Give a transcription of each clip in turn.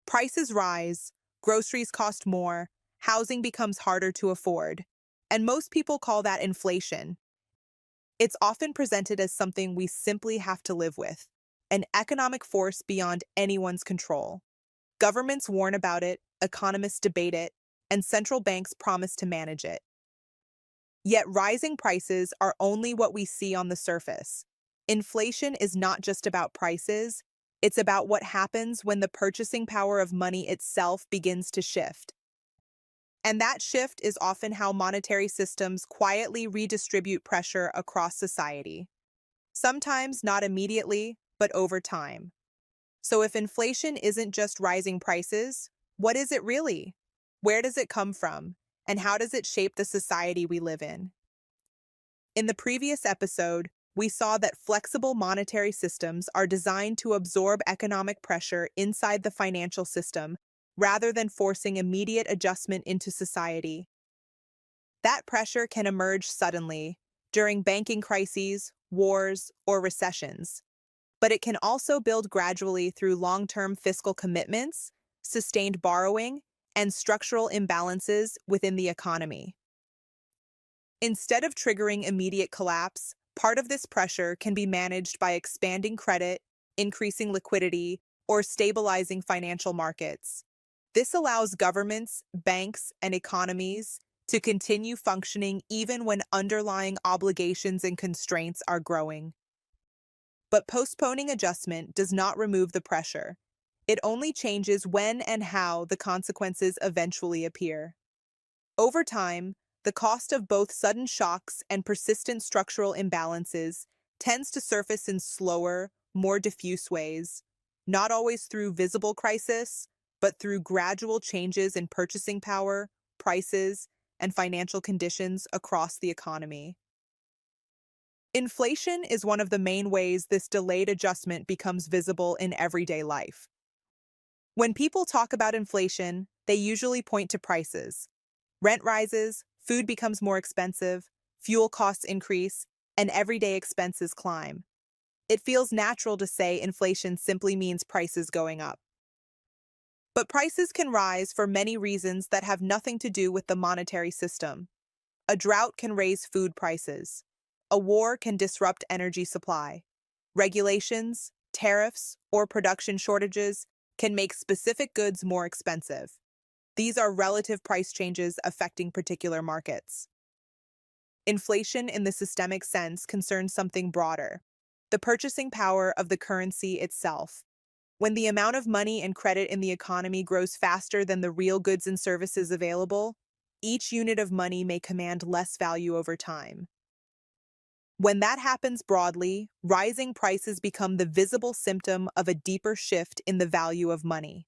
Prices rise, groceries cost more, housing becomes harder to afford, and most people call that inflation. It's often presented as something we simply have to live with, an economic force beyond anyone's control. Governments warn about it, economists debate it, and central banks promise to manage it. Yet rising prices are only what we see on the surface. Inflation is not just about prices, it's about what happens when the purchasing power of money itself begins to shift. And that shift is often how monetary systems quietly redistribute pressure across society. Sometimes not immediately, but over time. So if inflation isn't just rising prices, what is it really? Where does it come from? And how does it shape the society we live in? In the previous episode, we saw that flexible monetary systems are designed to absorb economic pressure inside the financial system rather than forcing immediate adjustment into society. That pressure can emerge suddenly during banking crises, wars, or recessions, but it can also build gradually through long-term fiscal commitments, sustained borrowing, and structural imbalances within the economy. Instead of triggering immediate collapse, part of this pressure can be managed by expanding credit, increasing liquidity, or stabilizing financial markets. This allows governments, banks, and economies to continue functioning even when underlying obligations and constraints are growing. But postponing adjustment does not remove the pressure. It only changes when and how the consequences eventually appear. Over time, the cost of both sudden shocks and persistent structural imbalances tends to surface in slower, more diffuse ways, not always through visible crisis, but through gradual changes in purchasing power, prices, and financial conditions across the economy. Inflation is one of the main ways this delayed adjustment becomes visible in everyday life. When people talk about inflation, they usually point to prices. Rent rises, food becomes more expensive, fuel costs increase, and everyday expenses climb. It feels natural to say inflation simply means prices going up. But prices can rise for many reasons that have nothing to do with the monetary system. A drought can raise food prices. A war can disrupt energy supply. Regulations, tariffs, or production shortages can make specific goods more expensive. These are relative price changes affecting particular markets. Inflation in the systemic sense concerns something broader, the purchasing power of the currency itself. When the amount of money and credit in the economy grows faster than the real goods and services available, each unit of money may command less value over time. When that happens broadly, rising prices become the visible symptom of a deeper shift in the value of money.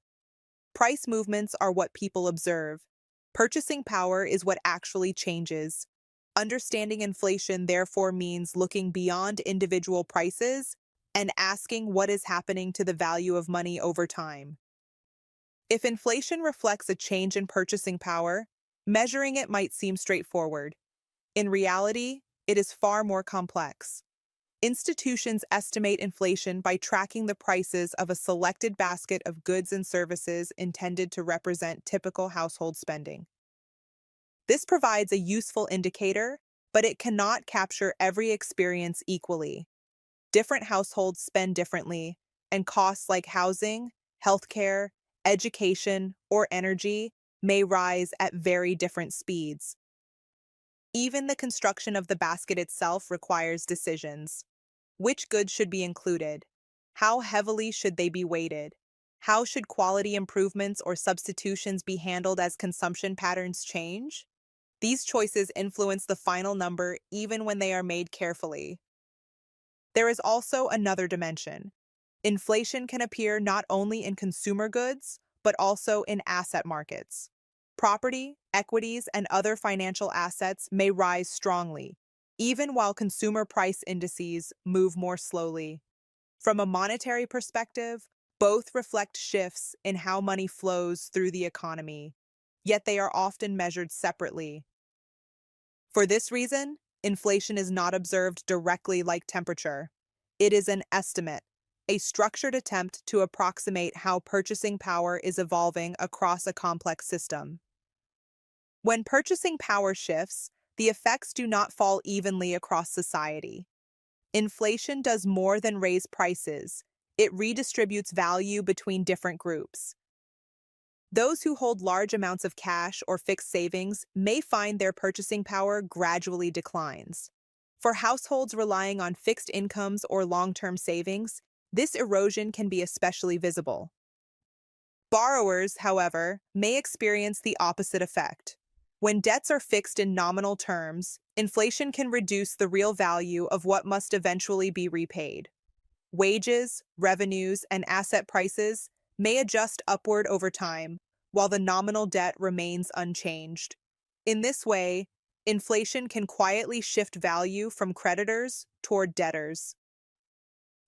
Price movements are what people observe. Purchasing power is what actually changes. Understanding inflation therefore means looking beyond individual prices and asking what is happening to the value of money over time. If inflation reflects a change in purchasing power, measuring it might seem straightforward. In reality, it is far more complex. Institutions estimate inflation by tracking the prices of a selected basket of goods and services intended to represent typical household spending. This provides a useful indicator, but it cannot capture every experience equally. Different households spend differently, and costs like housing, healthcare, education, or energy may rise at very different speeds. Even the construction of the basket itself requires decisions. Which goods should be included? How heavily should they be weighted? How should quality improvements or substitutions be handled as consumption patterns change? These choices influence the final number even when they are made carefully. There is also another dimension. Inflation can appear not only in consumer goods, but also in asset markets. Property, equities, and other financial assets may rise strongly, even while consumer price indices move more slowly. From a monetary perspective, both reflect shifts in how money flows through the economy, yet they are often measured separately. For this reason, inflation is not observed directly like temperature. It is an estimate, a structured attempt to approximate how purchasing power is evolving across a complex system. When purchasing power shifts, the effects do not fall evenly across society. Inflation does more than raise prices, it redistributes value between different groups. Those who hold large amounts of cash or fixed savings may find their purchasing power gradually declines. For households relying on fixed incomes or long-term savings, this erosion can be especially visible. Borrowers, however, may experience the opposite effect. When debts are fixed in nominal terms, inflation can reduce the real value of what must eventually be repaid. Wages, revenues, and asset prices may adjust upward over time, while the nominal debt remains unchanged. In this way, inflation can quietly shift value from creditors toward debtors.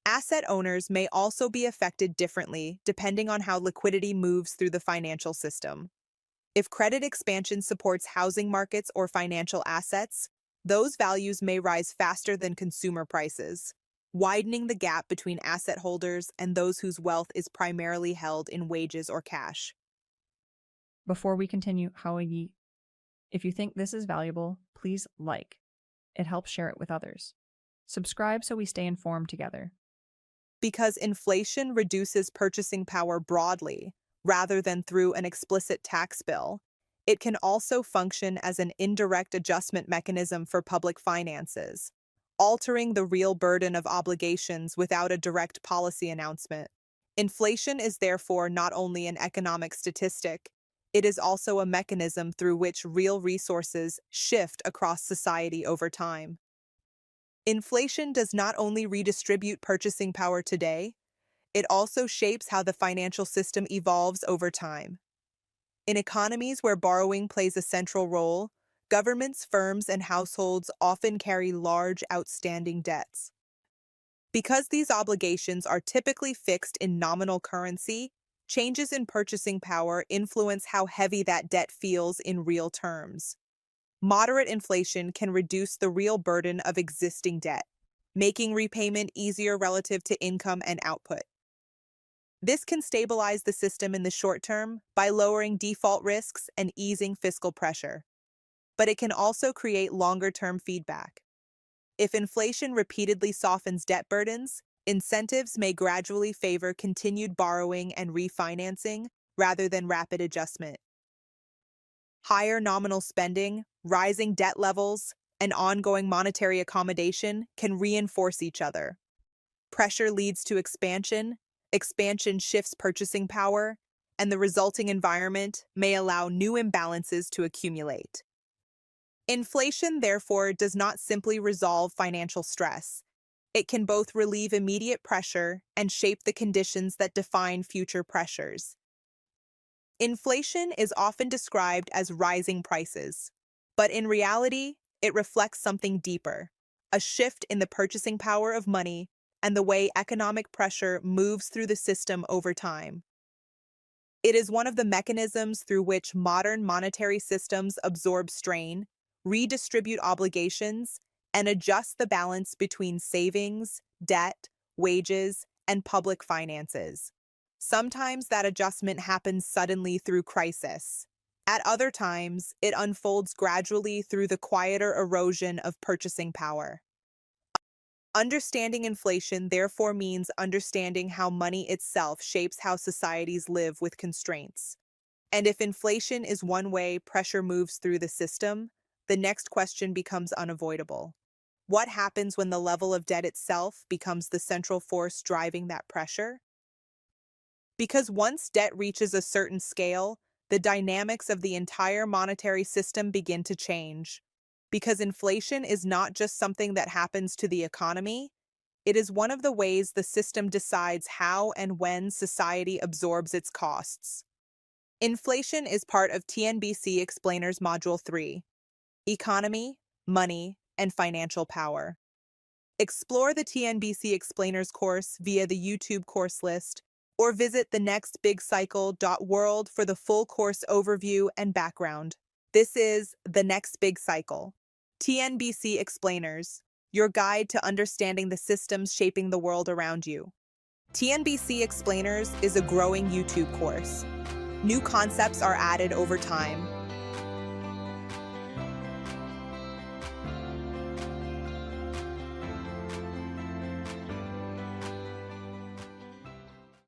Asset owners may also be affected differently depending on how liquidity moves through the financial system. If credit expansion supports housing markets or financial assets, those values may rise faster than consumer prices, widening the gap between asset holders and those whose wealth is primarily held in wages or cash. Before we continue, if you think this is valuable, please like. It helps share it with others. Subscribe so we stay informed together. Because inflation reduces purchasing power broadly, rather than through an explicit tax bill, it can also function as an indirect adjustment mechanism for public finances, altering the real burden of obligations without a direct policy announcement. Inflation is therefore not only an economic statistic, it is also a mechanism through which real resources shift across society over time. Inflation does not only redistribute purchasing power today, it also shapes how the financial system evolves over time. In economies where borrowing plays a central role, governments, firms, and households often carry large outstanding debts. Because these obligations are typically fixed in nominal currency, changes in purchasing power influence how heavy that debt feels in real terms. Moderate inflation can reduce the real burden of existing debt, making repayment easier relative to income and output. This can stabilize the system in the short term by lowering default risks and easing fiscal pressure. But it can also create longer-term feedback. If inflation repeatedly softens debt burdens, incentives may gradually favor continued borrowing and refinancing rather than rapid adjustment. Higher nominal spending, rising debt levels, and ongoing monetary accommodation can reinforce each other. Pressure leads to expansion, expansion shifts purchasing power, and the resulting environment may allow new imbalances to accumulate. Inflation, therefore, does not simply resolve financial stress. It can both relieve immediate pressure and shape the conditions that define future pressures. Inflation is often described as rising prices, but in reality, it reflects something deeper, a shift in the purchasing power of money and the way economic pressure moves through the system over time. It is one of the mechanisms through which modern monetary systems absorb strain, redistribute obligations, and adjust the balance between savings, debt, wages, and public finances. Sometimes that adjustment happens suddenly through crisis. At other times, it unfolds gradually through the quieter erosion of purchasing power. Understanding inflation therefore means understanding how money itself shapes how societies live with constraints. And if inflation is one way pressure moves through the system, the next question becomes unavoidable. What happens when the level of debt itself becomes the central force driving that pressure? Because once debt reaches a certain scale, the dynamics of the entire monetary system begin to change. Because inflation is not just something that happens to the economy, it is one of the ways the system decides how and when society absorbs its costs. Inflation is part of TNBC Explainers Module 3, Economy, Money, and Financial Power. Explore the TNBC Explainers course via the YouTube course list, or visit thenextbigcycle.world for the full course overview and background. This is The Next Big Cycle. TNBC Explainers, your guide to understanding the systems shaping the world around you. TNBC Explainers is a growing YouTube course. New concepts are added over time,